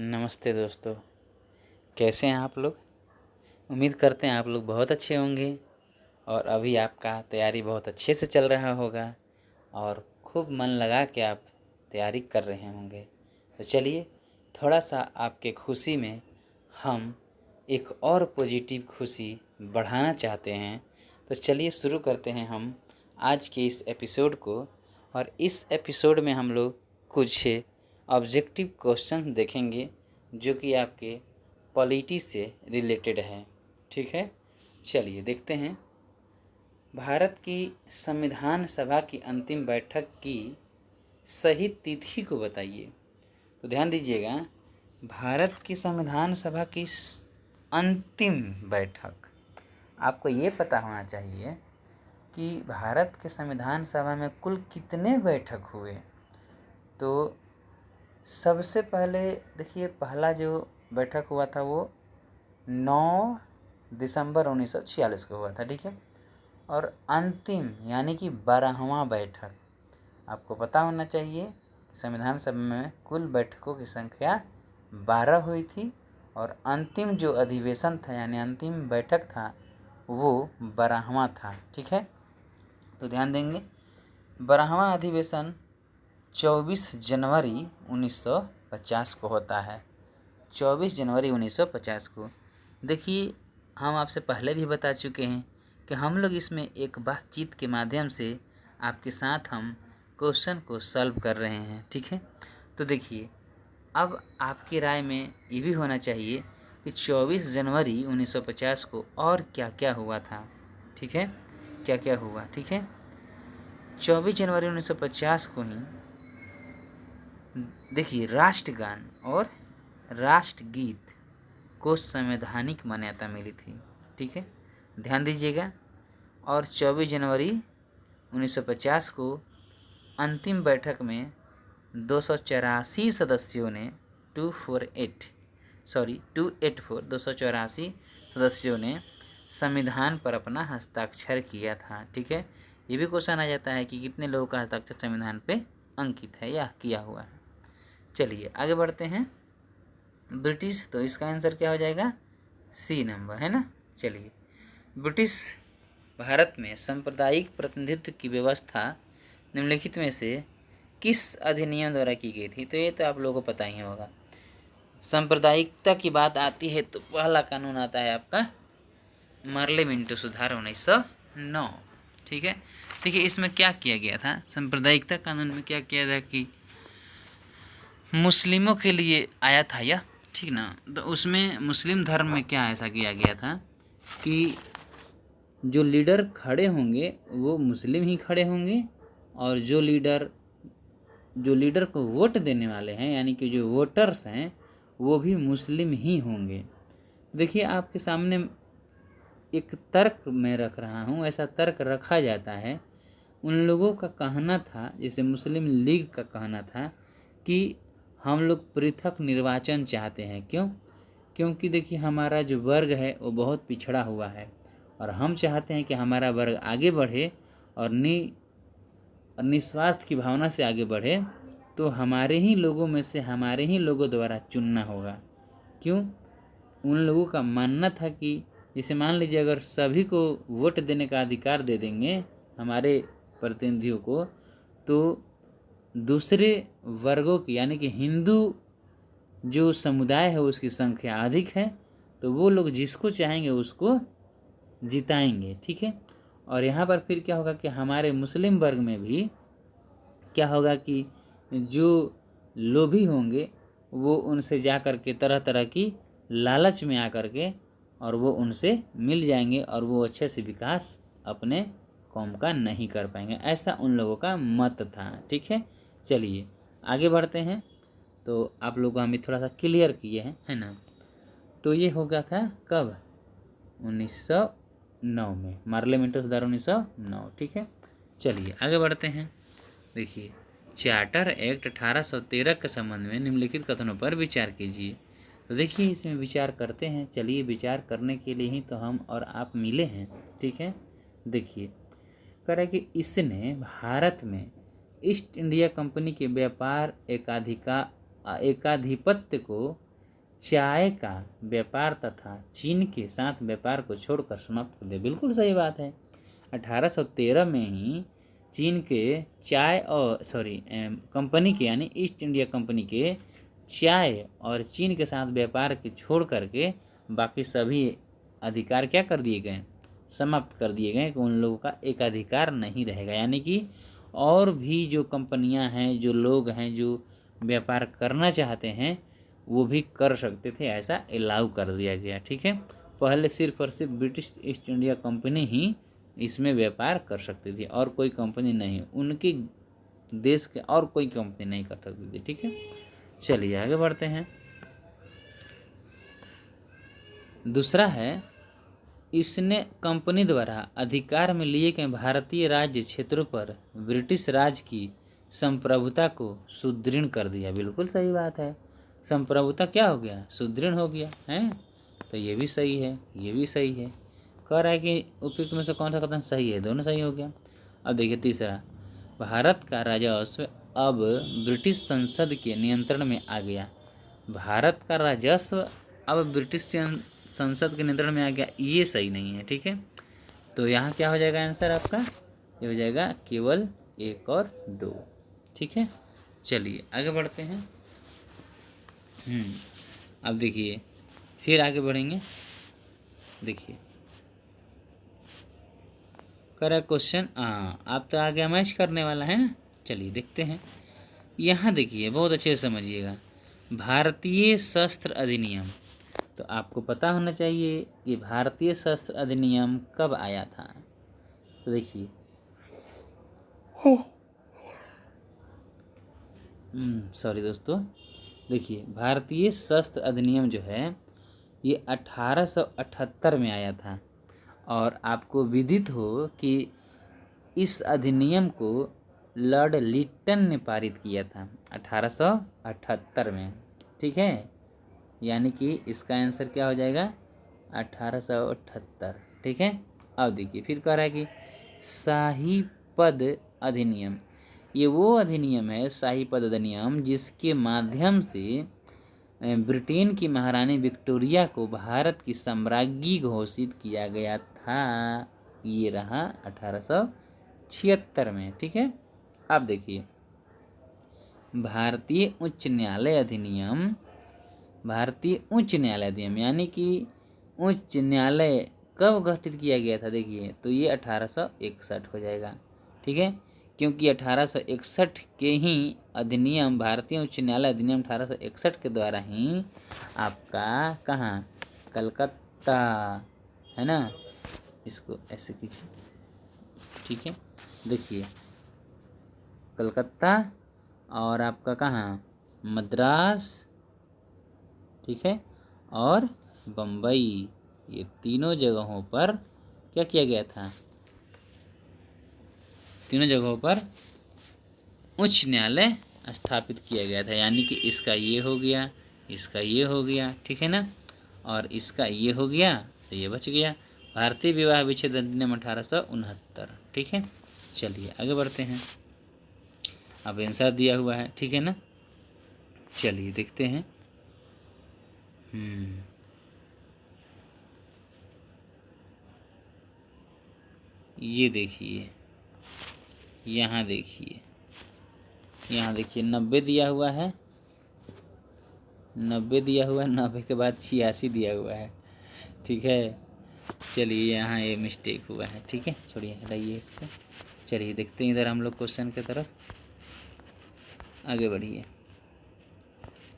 नमस्ते दोस्तों, कैसे हैं आप लोग। उम्मीद करते हैं आप लोग बहुत अच्छे होंगे और अभी आपका तैयारी बहुत अच्छे से चल रहा होगा और खूब मन लगा के आप तैयारी कर रहे होंगे। तो चलिए, थोड़ा सा आपके खुशी में हम एक और पॉजिटिव खुशी बढ़ाना चाहते हैं। तो चलिए शुरू करते हैं हम आज के इस एपिसोड को। और इस एपिसोड में हम लोग कुछ ऑब्जेक्टिव क्वेश्चन देखेंगे जो कि आपके पॉलिटी से रिलेटेड है। ठीक है, चलिए देखते हैं। भारत की संविधान सभा की अंतिम बैठक की सही तिथि को बताइए। तो ध्यान दीजिएगा, भारत की संविधान सभा की अंतिम बैठक, आपको ये पता होना चाहिए कि भारत के संविधान सभा में कुल कितने बैठक हुए। तो सबसे पहले देखिए, पहला जो बैठक हुआ था वो 9 दिसंबर 1946 को हुआ था। ठीक है, और अंतिम यानी कि 12वां बैठक, आपको पता होना चाहिए कि संविधान सभा में कुल बैठकों की संख्या 12 हुई थी और अंतिम जो अधिवेशन था यानी अंतिम बैठक था वो 12वां था। ठीक है, तो ध्यान देंगे, 12वां अधिवेशन 24 जनवरी 1950 को होता है। 24 जनवरी 1950 को। देखिए, हम आपसे पहले भी बता चुके हैं कि हम लोग इसमें एक बातचीत के माध्यम से आपके साथ हम क्वेश्चन को सॉल्व कर रहे हैं। ठीक है, तो देखिए, अब आपकी राय में ये भी होना चाहिए कि 24 जनवरी 1950 को और क्या क्या हुआ था। ठीक है, क्या क्या हुआ। ठीक है, 24 जनवरी 1950 को ही देखिए राष्ट्रगान और राष्ट्रगीत को संवैधानिक मान्यता मिली थी। ठीक है, ध्यान दीजिएगा। और 24 जनवरी 1950 को अंतिम बैठक में 284 सदस्यों ने 284 सदस्यों ने संविधान पर अपना हस्ताक्षर किया था। ठीक है, ये भी क्वेश्चन आ जाता है कि कितने लोगों का हस्ताक्षर संविधान पे अंकित है या किया हुआ है। चलिए आगे बढ़ते हैं। ब्रिटिश, तो इसका आंसर क्या हो जाएगा, सी नंबर, है ना। चलिए, ब्रिटिश भारत में सांप्रदायिक प्रतिनिधित्व की व्यवस्था निम्नलिखित में से किस अधिनियम द्वारा की गई थी। तो ये तो आप लोगों को पता ही होगा। सांप्रदायिकता की बात आती है तो पहला कानून आता है आपका मार्ले मिंटो सुधार 1909। ठीक है, देखिए इसमें क्या किया गया था, सांप्रदायिकता कानून में क्या किया था कि मुस्लिमों के लिए आया था यह, ठीक ना। तो उसमें मुस्लिम धर्म में क्या ऐसा किया गया था कि जो लीडर खड़े होंगे वो मुस्लिम ही खड़े होंगे और जो लीडर को वोट देने वाले हैं यानी कि जो वोटर्स हैं वो भी मुस्लिम ही होंगे। देखिए, आपके सामने एक तर्क मैं रख रहा हूँ, ऐसा तर्क रखा जाता है। उन लोगों का कहना था, जैसे मुस्लिम लीग का कहना था कि हम लोग पृथक निर्वाचन चाहते हैं। क्यों? क्योंकि देखिए हमारा जो वर्ग है वो बहुत पिछड़ा हुआ है और हम चाहते हैं कि हमारा वर्ग आगे बढ़े और निस्वार्थ की भावना से आगे बढ़े। तो हमारे ही लोगों में से हमारे ही लोगों द्वारा चुनना होगा। क्यों? उन लोगों का मानना था कि जैसे मान लीजिए अगर सभी को वोट देने का अधिकार दे देंगे हमारे प्रतिनिधियों को, तो दूसरे वर्गों की यानी कि हिंदू जो समुदाय है उसकी संख्या अधिक है, तो वो लोग जिसको चाहेंगे उसको जिताएंगे। ठीक है, और यहाँ पर फिर क्या होगा कि हमारे मुस्लिम वर्ग में भी क्या होगा कि जो लोभी होंगे वो उनसे जा कर के तरह तरह की लालच में आकर के और वो उनसे मिल जाएंगे और वो अच्छे से विकास अपने कौम का नहीं कर पाएंगे। ऐसा उन लोगों का मत था। ठीक है, चलिए आगे बढ़ते हैं। तो आप लोग को हम थोड़ा सा क्लियर किए हैं, है ना। तो ये हो गया था कब, 1909 में, मार्ले मिंटो सुधार 1909। ठीक है, चलिए आगे बढ़ते हैं। देखिए, चार्टर एक्ट 1813 के संबंध में निम्नलिखित कथनों पर विचार कीजिए। तो देखिए इसमें विचार करते हैं। चलिए, विचार करने के लिए ही तो हम और आप मिले हैं। ठीक है, देखिए कह रहा है कि इसने भारत में ईस्ट इंडिया कंपनी के व्यापार एकाधिपत्य को चाय का व्यापार तथा चीन के साथ व्यापार को छोड़कर समाप्त कर दिया। बिल्कुल सही बात है। 1813 में ही चीन के चाय और कंपनी के यानी ईस्ट इंडिया कंपनी के चाय और चीन के साथ व्यापार के छोड़ करके बाकी सभी अधिकार क्या कर दिए गए, समाप्त कर दिए गए कि उन लोगों का एक अधिकार नहीं रहेगा। यानी कि और भी जो कंपनियां हैं, जो लोग हैं, जो व्यापार करना चाहते हैं वो भी कर सकते थे, ऐसा अलाउ कर दिया गया। ठीक है, पहले सिर्फ और सिर्फ ब्रिटिश ईस्ट इंडिया कंपनी ही इसमें व्यापार कर सकती थी और कोई कंपनी नहीं, उनके देश के और कोई कंपनी नहीं कर सकती थी। ठीक है, चलिए आगे बढ़ते हैं। दूसरा है, इसने कंपनी द्वारा अधिकार में लिए गए भारतीय राज्य क्षेत्रों पर ब्रिटिश राज की संप्रभुता को सुदृढ़ कर दिया। बिल्कुल सही बात है, संप्रभुता क्या हो गया, सुदृढ़ हो गया है। तो ये भी सही है, ये भी सही है। कह रहा है कि उपयुक्त में से कौन सा कथन सही है, दोनों सही हो गया। अब देखिए तीसरा, भारत का राजस्व अब ब्रिटिश संसद के नियंत्रण में आ गया। भारत का राजस्व अब ब्रिटिश संसद के नियंत्रण में आ गया, ये सही नहीं है। ठीक है, तो यहाँ क्या हो जाएगा आंसर आपका, ये हो जाएगा केवल 1 और 2। ठीक है, चलिए आगे बढ़ते हैं। अब देखिए फिर आगे बढ़ेंगे। देखिए करा क्वेश्चन, आप तो आगे मैच करने वाला है ना। चलिए देखते हैं। यहाँ देखिए बहुत अच्छे से समझिएगा, भारतीय शस्त्र अधिनियम। तो आपको पता होना चाहिए कि भारतीय शस्त्र अधिनियम कब आया था। तो देखिए सॉरी दोस्तों, देखिए भारतीय शस्त्र अधिनियम जो है ये 1878 में आया था। और आपको विदित हो कि इस अधिनियम को लॉर्ड लिटन ने पारित किया था 1878 में। ठीक है, यानी कि इसका आंसर क्या हो जाएगा 1878। ठीक है, अब देखिए फिर कह रहा है कि शाही पद अधिनियम। ये वो अधिनियम है, शाही पद अधिनियम, जिसके माध्यम से ब्रिटेन की महारानी विक्टोरिया को भारत की साम्राज्ञी घोषित किया गया था। ये रहा 1876 में। ठीक है, अब देखिए भारतीय उच्च न्यायालय अधिनियम। भारतीय उच्च न्यायालय अधिनियम यानी कि उच्च न्यायालय कब गठित किया गया था, देखिए तो ये 1861 हो जाएगा। ठीक है, क्योंकि 1861 के ही अधिनियम, भारतीय उच्च न्यायालय अधिनियम 1861 के द्वारा ही आपका कहाँ, कलकत्ता है ना, इसको ऐसे कीजिए। ठीक है, देखिए कलकत्ता और आपका कहाँ, मद्रास, ठीक है, और बम्बई, ये तीनों जगहों पर क्या किया गया था, तीनों जगहों पर उच्च न्यायालय स्थापित किया गया था। यानी कि इसका ये हो गया, इसका ये हो गया, ठीक है ना, और इसका ये हो गया, तो ये बच गया। भारतीय विवाह विच्छेद अधिनियम 1869। ठीक है, चलिए आगे बढ़ते हैं। अब आंसर दिया हुआ है, ठीक है ना, चलिए देखते हैं। ये देखिए, यहाँ देखिए, यहाँ देखिए 90 दिया हुआ है, 90 दिया हुआ है, 90 के बाद 86 दिया हुआ है। ठीक है, चलिए यहाँ ये मिस्टेक हुआ है। ठीक है, छोड़िए हटाइए इसको। चलिए देखते हैं इधर हम लोग क्वेश्चन की तरफ आगे बढ़िए।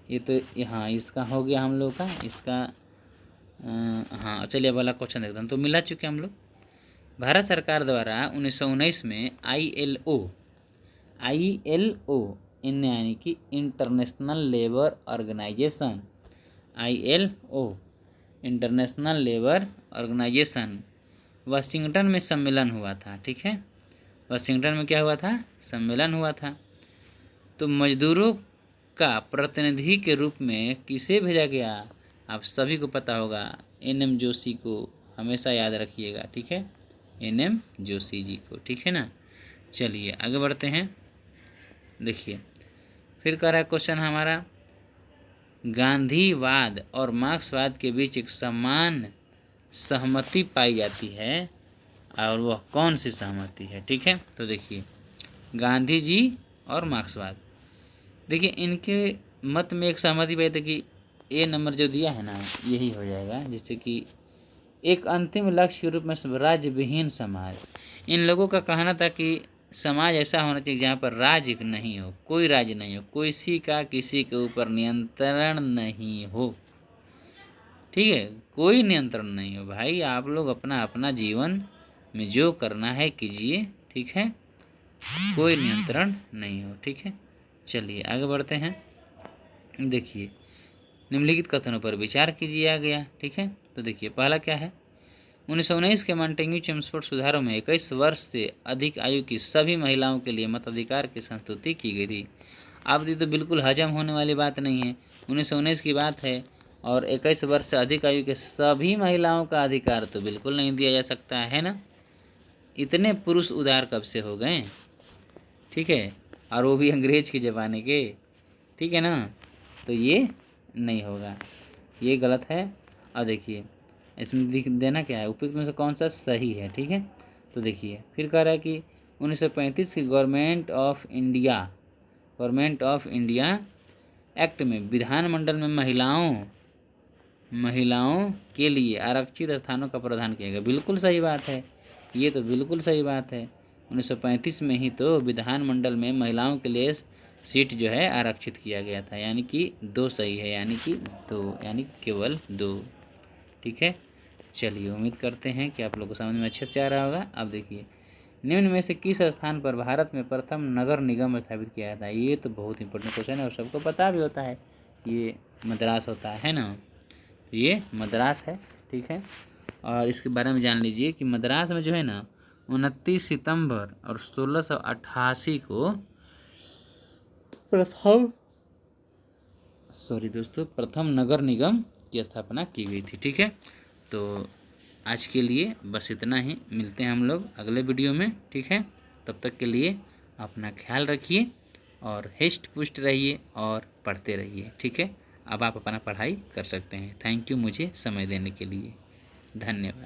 ये तो यहाँ इसका हो गया हम लोग का, इसका हाँ चलिए वाला क्वेश्चन देखते हैं। तो मिला चुके हम लोग। भारत सरकार द्वारा 1919 में ILO यानी कि international labour organisation, ILO international labour organisation Washington में सम्मेलन हुआ था। ठीक है, वाशिंगटन में क्या हुआ था, सम्मेलन हुआ था। तो मजदूरों का प्रतिनिधि के रूप में किसे भेजा गया, आप सभी को पता होगा, NM जोशी को हमेशा याद रखिएगा। ठीक है, NM जोशी जी को। ठीक है ना, चलिए आगे बढ़ते हैं। देखिए फिर कह रहा है क्वेश्चन हमारा, गांधीवाद और मार्क्सवाद के बीच एक समान सहमति पाई जाती है, और वह कौन सी सहमति है? ठीक है, तो देखिए गांधी जी और मार्क्सवाद, देखिए इनके मत में एक सहमति पाई थी कि ए नंबर जो दिया है ना यही हो जाएगा, जैसे कि एक अंतिम लक्ष्य के रूप में राज्य विहीन समाज। इन लोगों का कहना था कि समाज ऐसा होना चाहिए जहाँ पर राज्य नहीं हो, कोई राज्य नहीं हो, किसी का किसी के ऊपर नियंत्रण नहीं हो। ठीक है, कोई नियंत्रण नहीं हो भाई, आप लोग अपना अपना जीवन में जो करना है कीजिए। ठीक है, कोई नियंत्रण नहीं हो। ठीक है, चलिए आगे बढ़ते हैं। देखिए निम्नलिखित कथनों पर विचार कीजिए आ गया। ठीक है, तो देखिए पहला क्या है, 1919 के मॉन्टेग्यू चेम्सफोर्ड सुधारों में 21 वर्ष से अधिक आयु की सभी महिलाओं के लिए मताधिकार की संस्तुति की गई थी। अब ये तो बिल्कुल हजम होने वाली बात नहीं है, 1919 की बात है और 21 वर्ष से अधिक आयु के सभी महिलाओं का अधिकार तो बिल्कुल नहीं दिया जा सकता है ना। इतने पुरुष उदार कब से हो गए? ठीक है, और वो भी अंग्रेज के ज़माने के। ठीक है ना, तो ये नहीं होगा, ये गलत है। और देखिए इसमें लिख देना क्या है, उपयुक्त में से कौन सा सही है। ठीक है, तो देखिए फिर कह रहा है कि 1935 की गवर्नमेंट ऑफ इंडिया एक्ट में विधानमंडल में महिलाओं के लिए आरक्षित स्थानों का प्रावधान किया गया। बिल्कुल सही बात है, ये तो बिल्कुल सही बात है। 1935 में ही तो विधानमंडल में महिलाओं के लिए सीट जो है आरक्षित किया गया था, यानी कि 2 सही है, यानी कि 2, यानी केवल 2। ठीक है, चलिए उम्मीद करते हैं कि आप लोगों को समझ में अच्छे से आ रहा होगा। अब देखिए निम्न में से किस स्थान पर भारत में प्रथम नगर निगम स्थापित किया गया था? ये तो बहुत इंपॉर्टेंट क्वेश्चन है और सबको पता भी होता है, ये मद्रास होता है ना, ये मद्रास है। ठीक है, और इसके बारे में जान लीजिए कि मद्रास में जो है ना 29 सितंबर और 1688 को प्रथम नगर निगम की स्थापना की गई थी। ठीक है, तो आज के लिए बस इतना ही, मिलते हैं हम लोग अगले वीडियो में। ठीक है, तब तक के लिए अपना ख्याल रखिए और हिस्ट पुष्ट रहिए और पढ़ते रहिए। ठीक है, अब आप अपना पढ़ाई कर सकते हैं। थैंक यू मुझे समय देने के लिए, धन्यवाद।